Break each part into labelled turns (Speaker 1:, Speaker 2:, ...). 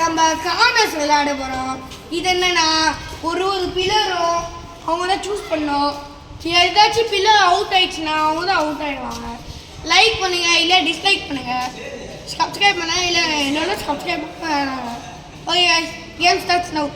Speaker 1: நம்ம கார்னர்ஸ் விளையாட போகிறோம். இது என்னன்னா ஒரு பில்லரும் அவங்க தான் சூஸ் பண்ணோம். ஏதாச்சும் பில்லர் அவுட் ஆயிடுச்சுன்னா அவங்க தான் அவுட் ஆகிடுவாங்க. லைக் பண்ணுங்க, இல்லை டிஸ்லைக் பண்ணுங்க, சப்ஸ்கிரைப் பண்ண இல்லை என்னோட சப்ஸ்கிரைப் பண்ண. Okay game starts now.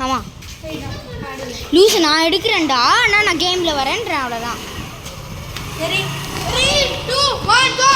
Speaker 2: ஆமாம் லூசு நான் எடுக்கிறேன்டா, ஆனால் நான் கேமில் வரேன்றேன், அவ்வளோதான்.
Speaker 1: சரி 3 2 1 கோ.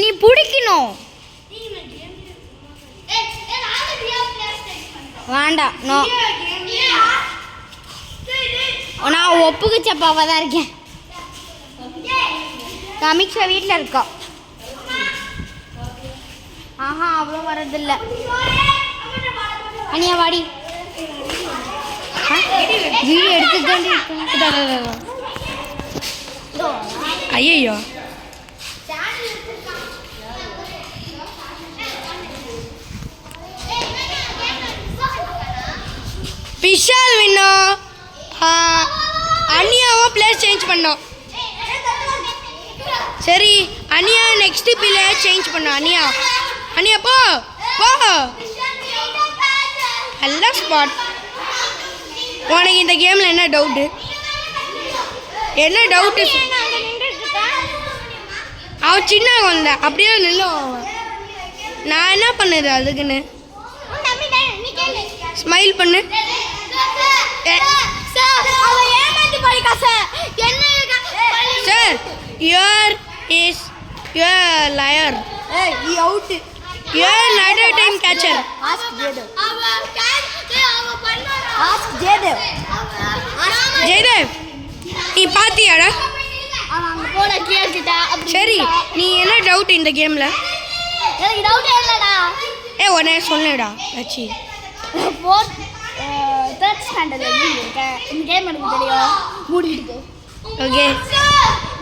Speaker 2: நீ பிடிக்கணும். வேண்டாம், நோ, நான் ஒப்புக்குச்சப்பாவாக தான் இருக்கேன். அமித்ஷா வீட்டில் இருக்கா. ஆஹா அவ்வளோ வரதில்லை. அனியா வாடி, வீடியோ எடுத்துட்டு
Speaker 1: ஐயோ விஷால் வின்னோம். அனியாவும் பிளேஸ் சேஞ்ச் பண்ணோம். சரி அனியா நெக்ஸ்ட் பிளேஸ் சேஞ்ச் பண்ணோம். அனியா போ போ, நல்ல ஸ்பாட். உனக்கு இந்த கேமில் என்ன டவுட்டு? அவன் சின்ன குழந்தை, அப்படியே நில்லும். நான் என்ன பண்ணுது அதுக்குன்னு? ஸ்மைல் பண்ணு. Sir you are is you are liar. he out. you're not a time catcher.
Speaker 2: ask Jaydev.
Speaker 1: நீ பாத்தியாடா?
Speaker 2: அவன் அங்க போட கேக்கிட்ட.
Speaker 1: சரி நீ என்ன டவுட் இந்த கேம்ல?
Speaker 2: எனக்கு டவுட் இல்லடா.
Speaker 1: உடனே சொல்லுடா. அச்சி
Speaker 2: தேர்ட் ஸ்டாண்டர்ட்ல இருக்க இந்த கேம் எனக்கு தெரியும். மூடிட்டு
Speaker 1: ஓகே.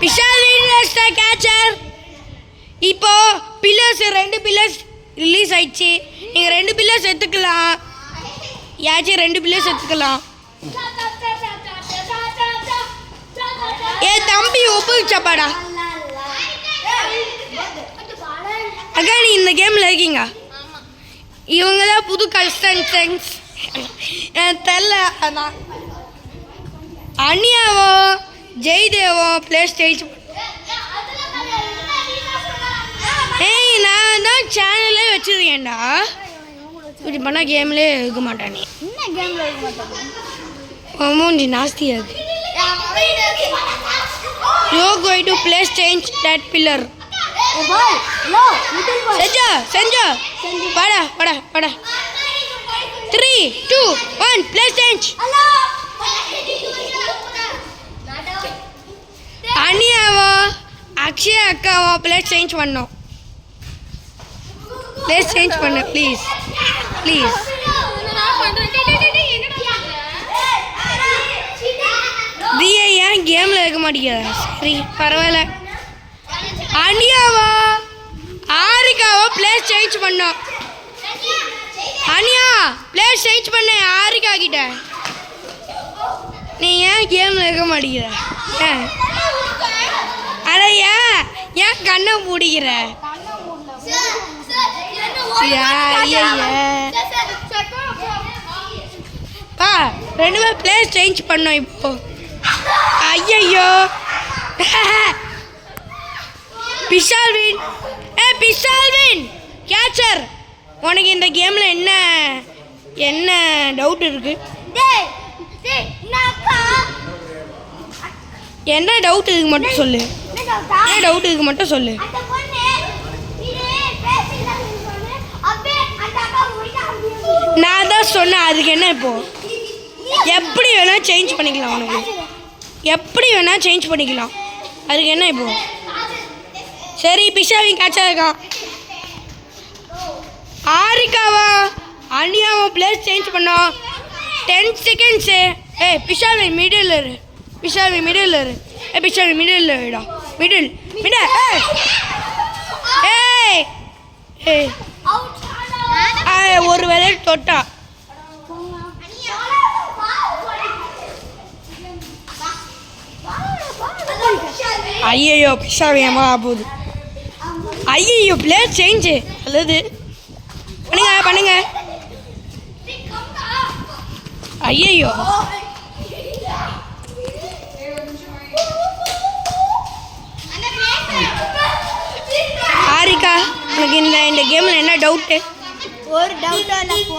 Speaker 1: விஷால் வீரஸ்ட கேச்சர். இப்போ பில்லர்ஸ் 2 பில்லர்ஸ் ரிலீஸ் ஆயிடுச்சு. நீங்கள் 2 பில்லர்ஸ் எடுத்துக்கலாம். யாச்சும் 2 பில்லர்ஸ் எடுத்துக்கலாம். தம்பி ஒப்புச்சப்பாடா. அக்கா நீ இந்த கேமில் இருக்கீங்க. இவங்க தான் புது கன்ஸ்டன்ஸ். எனக்கு தெரில அதான். அனியாவோ ஜெய்தேவோ பிளே ஸ்டேஷன். ஏய் நான் தான் சேனலே வச்சிருக்கேன்டா. இப்படி பண்ணால் கேம்லேயே இருக்க மாட்டானே.
Speaker 2: என்ன கேம்ல இருக்க மாட்டேன்.
Speaker 1: மூஞ்சி நாஸ்தியாக இருக்கு. You going to place change that pillar. செஞ்சா வாடா வாடா வாடா. 3 2 1 பிளேஸ் சேஞ்ச். அனியாவோ அக்ஷயா அக்காவோ பிளேஸ் சேஞ்ச் பண்ணோம். பிளேஸ் சேஞ்ச் பண்ணு ப்ளீஸ் ப்ளீஸ். தியா ஏன் கேமில் இருக்க மாட்டேங்கிறா? சரி பரவாயில்ல. அனியாவா ஆரிக்காவோ பிளேஸ் சேஞ்ச் பண்ணோம். அனியா பிளேஸ் சேஞ்ச் பண்ண ஆரிக்கா கிட்ட. நீ ஏன் கேமில் இருக்க மாட்டேங்கிற? அட ஏன் கண்ணை மூடிக்கிற? பா 2 பேர் பிளேஸ் சேஞ்ச் பண்ணோம் இப்போ. ஐயோ பிஷால்வின் பிஷால்வின் கேச்சர். உனக்கு இந்த கேமில் என்ன டவுட் இருக்கு? என்ன டவுட் இதுக்கு மட்டும் சொல்லு. என்ன டவுட் இதுக்கு மட்டும் சொல்லு. நான் தான் சொன்னேன். அதுக்கு என்ன இப்போ? எப்படி வேணால் சேஞ்ச் பண்ணிக்கலாம். உனக்கு எப்படி வேணால் சேஞ்ச் பண்ணிக்கலாம். அதுக்கு என்ன இப்போ? சரி பிஷாவின் கேட்சா இருக்கான். ஆரிக்காவா அனியாவா பிளேஸ் சேஞ்ச் பண்ணோம். 10 செகண்ட்ஸு. பிஷாவின் மிடில் இரு. பிஷாவின் மிடில் இரு. பிஷாவின் மிடில் இருடா. Middle middle. ஒரு வேலை தொட்டா. ஐயோ பிஷாவியமா போகுது. ஐயோ பிளேஸ் சேஞ்சு அல்லது பண்ணுங்க. ஐயோ ஆரிக்கா உனக்கு இந்த கேமில் என்ன டவுட்டு?
Speaker 2: ஒரு டவுட்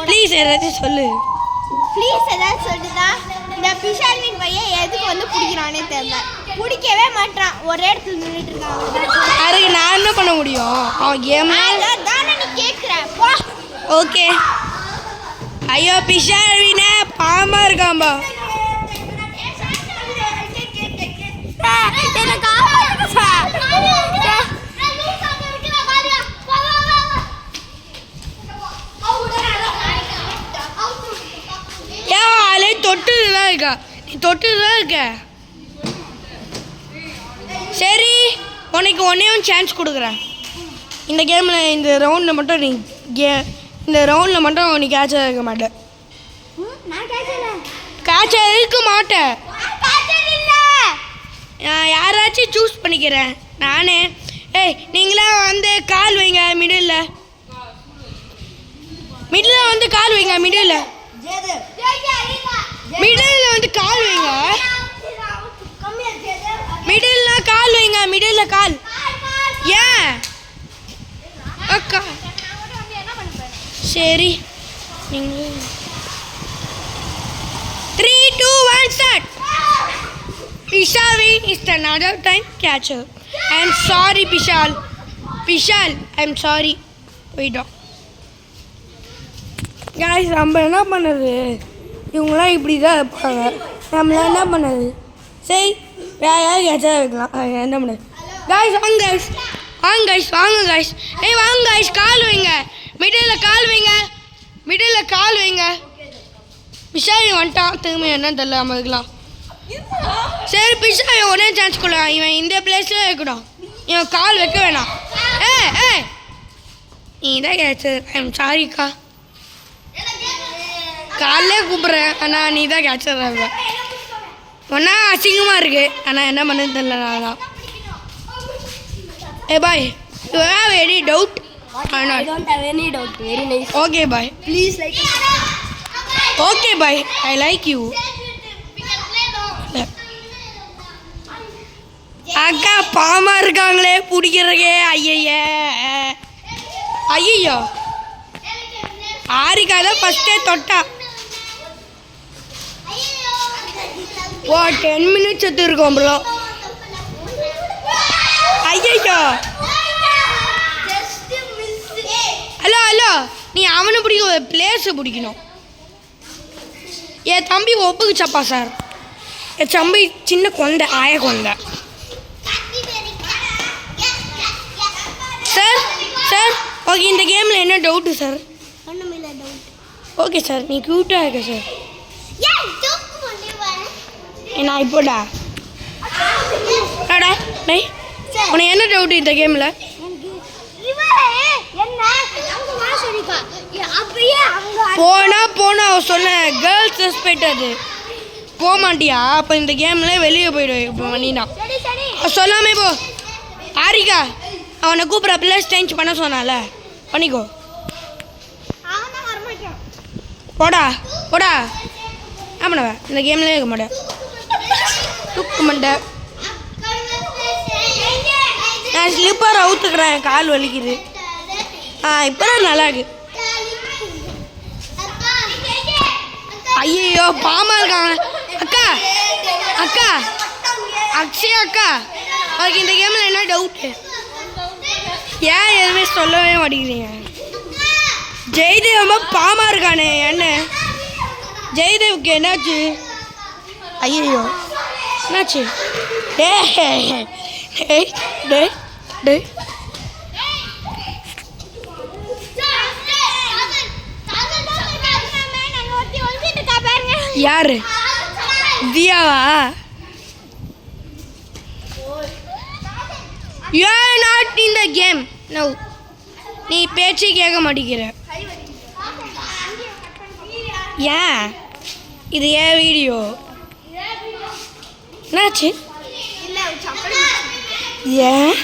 Speaker 1: ப்ளீஸ் ஏதாச்சும் சொல்லு.
Speaker 2: ப்ளீஸ் ஏதாவது சொல்லுதா. இந்த பிஷால்வின் பையன் எதுக்கு வந்து பிடிக்கிறானே தெரியல. பிடிக்கவே மாட்டான். ஒரே இடத்துல நின்றுட்டு இருக்கான்.
Speaker 1: அதுக்கு நான் என்ன பண்ண முடியும்? அவன் கேம்ல
Speaker 2: தானே நீ கேட்குற.
Speaker 1: ஓகே. ஐயோ பிஷால்வின பாமா இருக்காம்பா. தொட்டுதான் இருக்கா. நீ தொட்டுதான் இருக்க. சரி உனக்கு ஒன்றையும் சான்ஸ் கொடுக்குறேன். இந்த கேமில் இந்த ரவுண்டில் மட்டும் நீ கேட்சாக இருக்க மாட்டேன். கேட்சாக இருக்க மாட்டேன். நான் யாராச்சும் சூஸ் பண்ணிக்கிறேன் நானே. நீங்களாம் வந்து கால் வைங்க மிடில் வந்து கால் வைங்க. மிடில் வந்து கால் வைங்க. மிடில் கால் வைங்க. மிடில் கால். ஏன் அக்கா? சரி நீங்கள் 3 2 1 start. Pishalvin is another time catcher. I am sorry Pishal. I am sorry. Wait up. Guys, நம்ம என்ன பண்ணுறது? இவங்களாம் இப்படி தான் இருப்பாங்க. நம்மளாம் என்ன பண்ணுறது? சரி வேறு யாரும் கேட்சாக வைக்கலாம். என்ன பண்ணுறது? காய்ஸ் வாங்க காய்ஸ். வாங்க காய்ஸ். கால் வைங்க. மிடில் கால் வைங்க. பிஷாவி வந்துட்டான். திரும்ப என்னன்னு தெரியல. நம்ம இருக்கலாம். சரி பிஷாவி ஒரே சான்ஸ் கொடு. இவன் இந்த பிளேஸில் இருக்கணும். இவன் கால் வைக்க வேணாம். நீ தான் கேட்சர். ஐ எம் சாரிக்கா. காலைலே கூப்பிட்றேன். ஆனால் நீ தான் கேட்சர். ஒன்றா அசிங்கமாக இருக்கு. ஆனால் என்ன பண்ணுறது தெரியல. நான் தான் பாய். You have any doubt?
Speaker 2: I don't have any doubt. Very nice.
Speaker 1: Okay, bye.
Speaker 2: Please like.
Speaker 1: Okay bye, I like you. அக்கா பாமா இருக்காங்களே பிடிக்கிறக்கே. ஐயோ ஆரிக்கா தான் ஃபஸ்ட்டே தொட்டா. ஓ 10 minutes எடுத்து இருக்கோம் ப்ரோ. ஐயோ ஹலோ ஹலோ, நீ அவனை பிடிக்க பிளேஸை பிடிக்கணும். என் தம்பி ஒப்புக்குச்சப்பா சார். என் தம்பி சின்ன குழந்தை, ஆய குழந்தை. சார் சார் ஓகே, இந்த கேமில் என்ன டவுட்டு சார்? ஓகே சார், நீ க்யூட்டாக இருக்க சார். நான் இப்போடா அடா டேய், உனக்கு என்ன டவுட்டு இந்த கேமில்? போனா அவ சொன்ன கேர்ள்ஸ் ரெஸ்பெக்ட் அது போக மாட்டியா? அப்போ இந்த கேமில் வெளியே போயிடுவேன். இப்போ பண்ணினா சொல்லாமே போ. ஆரிக்கா அவனை கூப்பிட்ற ப்ளஸ் சேஞ்ச் பண்ண சொன்னால, பண்ணிக்கோ. போடா போடா. என்ன பண்ணுவ? இந்த கேம்லேயே இருக்க மாட்டேன், தூக்க மாட்டேன். நான் ஸ்லிப்பர் அவுத்துக்கிறேன், கால் வலிக்குது. இப்போ தான் நல்லா இருக்கு. ஐயோ பாமா இருக்காங்க. அக்கா அக்கா அக்ஷயா அக்கா, அவருக்கு இந்த கேமில் என்ன டவுட்டு? ஏன் எதுவுமே சொல்லவே மாட்டேங்கிறீங்க? ஜெயதேவ் ரொம்ப பாமா இருக்கானே, என்ன ஜெயதேவுக்கு என்னாச்சு? ஐயோ என்னாச்சு? டே டே டே டே யாரு? தியாவா? You are not in the game. No. நீ பேச்சு கேட்க மாட்டேங்கிற. ஏன் இது ஏன் வீடியோ? என்னாச்சு? ஏன்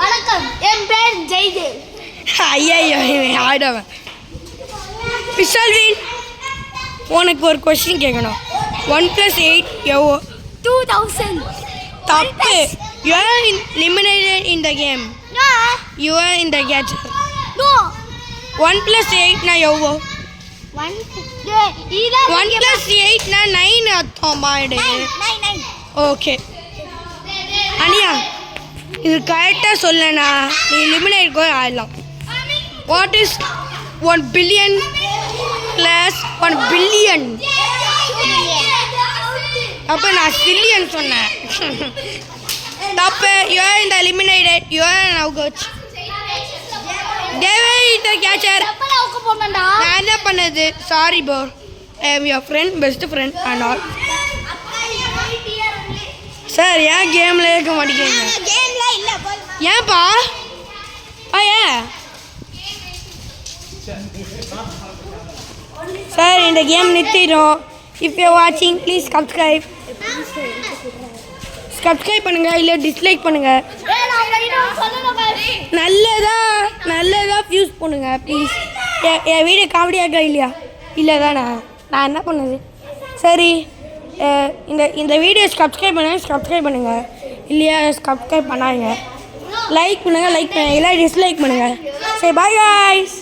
Speaker 2: வணக்கம், என் பேர் ஜெய்தேவ்.
Speaker 1: ஐயோ ஆயிடுவேன். பிசால்வின், உனக்கு ஒரு கொஸ்டின் கேட்கணும். 1 + 8 எவ்வளோ?
Speaker 2: 2000.
Speaker 1: தப்பு. You are eliminated in the game.
Speaker 2: No.
Speaker 1: You are in the catcher.
Speaker 2: No.
Speaker 1: 1 + 8 நான் எவ்வளோ?
Speaker 2: 1
Speaker 1: + 8 நான் 9 அர்த்தம் பாடு.
Speaker 2: 9.
Speaker 1: ஓகே அனியா, இது கரெக்டாக சொல்லனா நீ எலிமினேட் கூட ஆயிடலாம். What is 1 billion + 1 billion? அப்போ நான் சில்லியன் சொன்னேன். தப்பு. யூ ஆர் இந்த eliminated. You are now coach. தேவை இந்த கேச்சர். நான் என்ன பண்ணது? Sorry bro, I am your friend, best friend and all. Sir ஏன் கேமில் இருக்க மாட்டேங்கிறீங்க? ஏன்பா? ஏன் சார் இந்த கேம் நிறுத்திடும். இஃப் யூ வாட்சிங் ப்ளீஸ் சப்ஸ்கிரைப் பண்ணுங்கள், இல்லை டிஸ்லைக் பண்ணுங்கள். நல்லதாக யூஸ் பண்ணுங்கள் ப்ளீஸ். என் வீடியோ காமெடியாக இருக்கா இல்லையா? இல்லை தானே, நான் என்ன பண்ணுது? சரி, இந்த வீடியோ சப்ஸ்கிரைப் பண்ணுங்கள், இல்லையா சப்ஸ்கிரைப் பண்ணாங்க. லைக் பண்ணுங்கள், இல்லை டிஸ்லைக் பண்ணுங்கள். சரி பாய் காய்ஸ்.